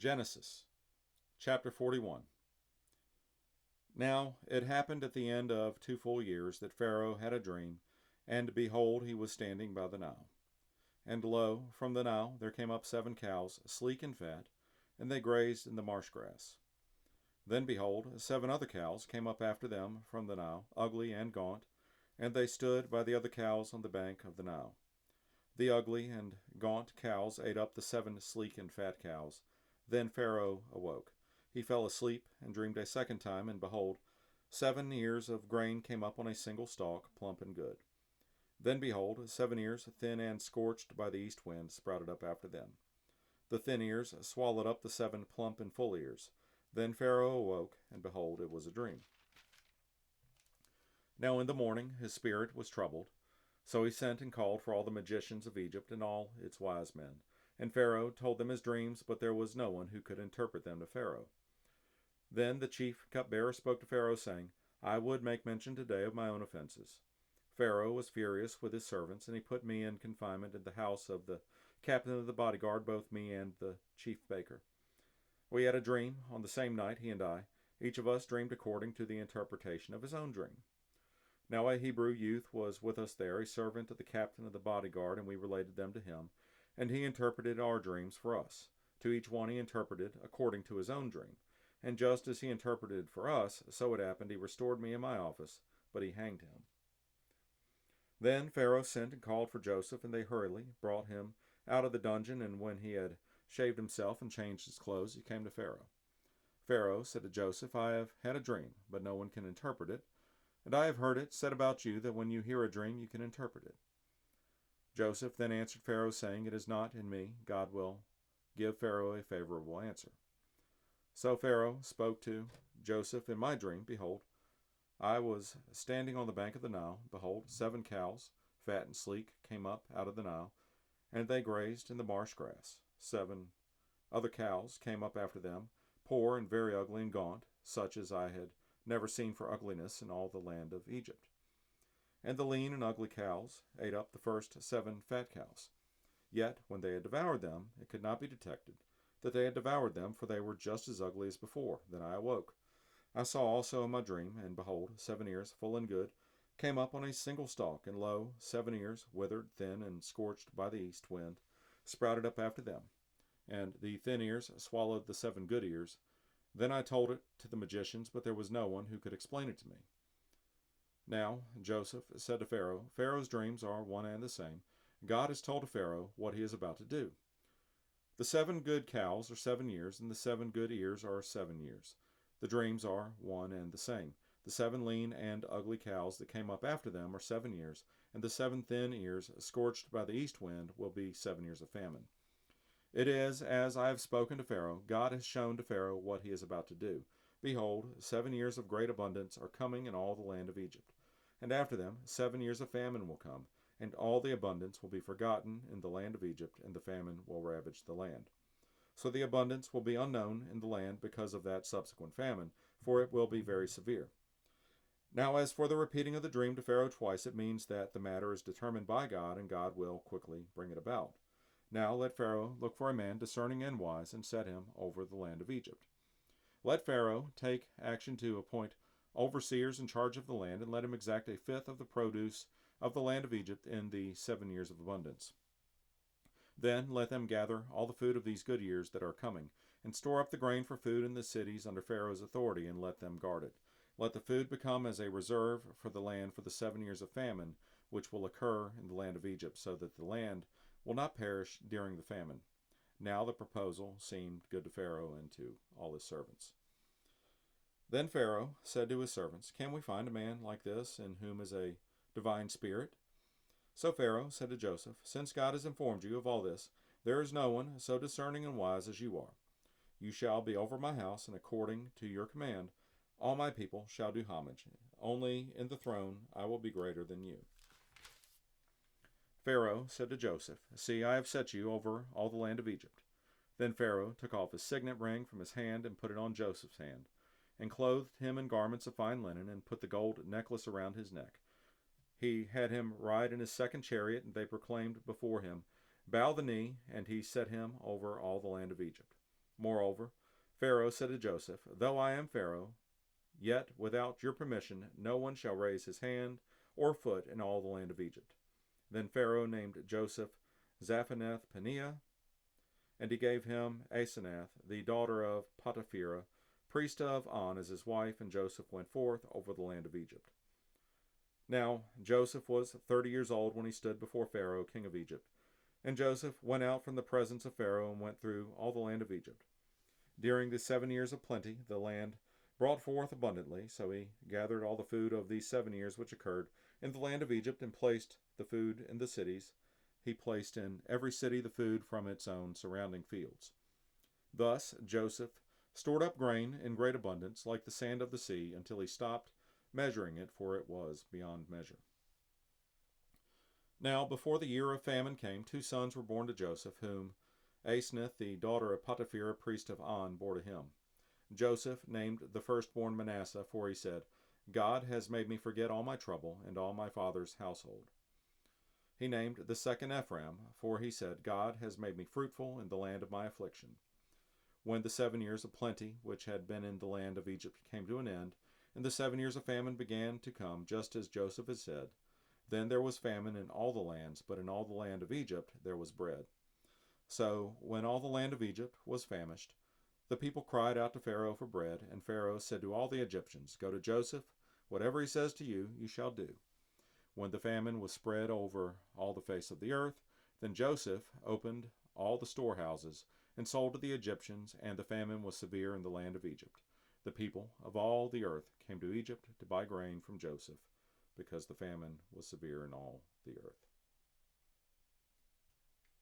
Genesis chapter 41. Now it happened at the end of 2 full years that Pharaoh had a dream, and behold, he was standing by the Nile. And lo, from the Nile there came up 7 cows, sleek and fat, and they grazed in the marsh grass. Then behold, 7 other cows came up after them from the Nile, ugly and gaunt, and they stood by the other cows on the bank of the Nile. The ugly and gaunt cows ate up the 7 sleek and fat cows. Then Pharaoh awoke. He fell asleep and dreamed a second time, and behold, 7 ears of grain came up on a single stalk, plump and good. Then behold, 7 ears, thin and scorched by the east wind, sprouted up after them. The thin ears swallowed up the 7 plump and full ears. Then Pharaoh awoke, and behold, it was a dream. Now in the morning his spirit was troubled. So he sent and called for all the magicians of Egypt and all its wise men. And Pharaoh told them his dreams, but there was no one who could interpret them to Pharaoh. Then the chief cupbearer spoke to Pharaoh, saying, I would make mention today of my own offenses. Pharaoh was furious with his servants, and he put me in confinement in the house of the captain of the bodyguard, both me and the chief baker. We had a dream on the same night, he and I. Each of us dreamed according to the interpretation of his own dream. Now a Hebrew youth was with us there, a servant of the captain of the bodyguard, and we related them to him, and he interpreted our dreams for us. To each one he interpreted according to his own dream. And just as he interpreted for us, so it happened he restored me in my office, but he hanged him. Then Pharaoh sent and called for Joseph, and they hurriedly brought him out of the dungeon, and when he had shaved himself and changed his clothes, he came to Pharaoh. Pharaoh said to Joseph, I have had a dream, but no one can interpret it. And I have heard it said about you that when you hear a dream, you can interpret it. Joseph then answered Pharaoh, saying, It is not in me. God will give Pharaoh a favorable answer. So Pharaoh spoke to Joseph in my dream. Behold, I was standing on the bank of the Nile. Behold, 7 cows, fat and sleek, came up out of the Nile, and they grazed in the marsh grass. 7 other cows came up after them, poor and very ugly and gaunt, such as I had never seen for ugliness in all the land of Egypt. And the lean and ugly cows ate up the first 7 fat cows. Yet when they had devoured them, it could not be detected that they had devoured them, for they were just as ugly as before. Then I awoke. I saw also in my dream, and behold, 7 ears, full and good, came up on a single stalk, and lo, 7 ears, withered, thin, and scorched by the east wind, sprouted up after them. And the thin ears swallowed the 7 good ears. Then I told it to the magicians, but there was no one who could explain it to me. Now Joseph said to Pharaoh, Pharaoh's dreams are one and the same. God has told to Pharaoh what he is about to do. The 7 good cows are 7 years, and the 7 good ears are 7 years. The dreams are one and the same. The 7 lean and ugly cows that came up after them are 7 years, and the 7 thin ears, scorched by the east wind, will be 7 years of famine. It is as I have spoken to Pharaoh. God has shown to Pharaoh what he is about to do. Behold, 7 years of great abundance are coming in all the land of Egypt. And after them 7 years of famine will come, and all the abundance will be forgotten in the land of Egypt, and the famine will ravage the land. So the abundance will be unknown in the land because of that subsequent famine, for it will be very severe. Now as for the repeating of the dream to Pharaoh twice, it means that the matter is determined by God, and God will quickly bring it about. Now let Pharaoh look for a man discerning and wise, and set him over the land of Egypt. Let Pharaoh take action to appoint overseers in charge of the land, and let him exact a fifth of the produce of the land of Egypt in the 7 years of abundance. Then let them gather all the food of these good years that are coming, and store up the grain for food in the cities under Pharaoh's authority, and let them guard it. Let the food become as a reserve for the land for the 7 years of famine, which will occur in the land of Egypt, so that the land will not perish during the famine. Now the proposal seemed good to Pharaoh and to all his servants. Then Pharaoh said to his servants, Can we find a man like this in whom is a divine spirit? So Pharaoh said to Joseph, Since God has informed you of all this, there is no one so discerning and wise as you are. You shall be over my house, and according to your command, all my people shall do homage. Only in the throne I will be greater than you. Pharaoh said to Joseph, See, I have set you over all the land of Egypt. Then Pharaoh took off his signet ring from his hand and put it on Joseph's hand, and clothed him in garments of fine linen, and put the gold necklace around his neck. He had him ride in his 2nd chariot, and they proclaimed before him, Bow the knee, and he set him over all the land of Egypt. Moreover, Pharaoh said to Joseph, "Though I am Pharaoh, yet without your permission no one shall raise his hand or foot in all the land of Egypt." Then Pharaoh named Joseph Zaphenath-Paneah, and he gave him Asenath, the daughter of Potiphera, priest of On, as his wife, and Joseph went forth over the land of Egypt. Now Joseph was 30 years old when he stood before Pharaoh, king of Egypt. And Joseph went out from the presence of Pharaoh and went through all the land of Egypt. During the 7 years of plenty, the land brought forth abundantly, so he gathered all the food of these 7 years which occurred in the land of Egypt and placed the food in the cities. He placed in every city the food from its own surrounding fields. Thus Joseph stored up grain in great abundance, like the sand of the sea, until he stopped measuring it, for it was beyond measure. Now, before the year of famine came, 2 sons were born to Joseph, whom Asenath, the daughter of Potiphera, priest of On, bore to him. Joseph named the firstborn Manasseh, for he said, "God has made me forget all my trouble and all my father's household." He named the second Ephraim, for he said, "God has made me fruitful in the land of my affliction." When the 7 years of plenty which had been in the land of Egypt came to an end, and the 7 years of famine began to come, just as Joseph had said, then there was famine in all the lands, but in all the land of Egypt there was bread. So, when all the land of Egypt was famished, the people cried out to Pharaoh for bread, and Pharaoh said to all the Egyptians, "Go to Joseph, whatever he says to you, you shall do." When the famine was spread over all the face of the earth, then Joseph opened all the storehouses and sold to the Egyptians, and the famine was severe in the land of Egypt. The people of all the earth came to Egypt to buy grain from Joseph, because the famine was severe in all the earth.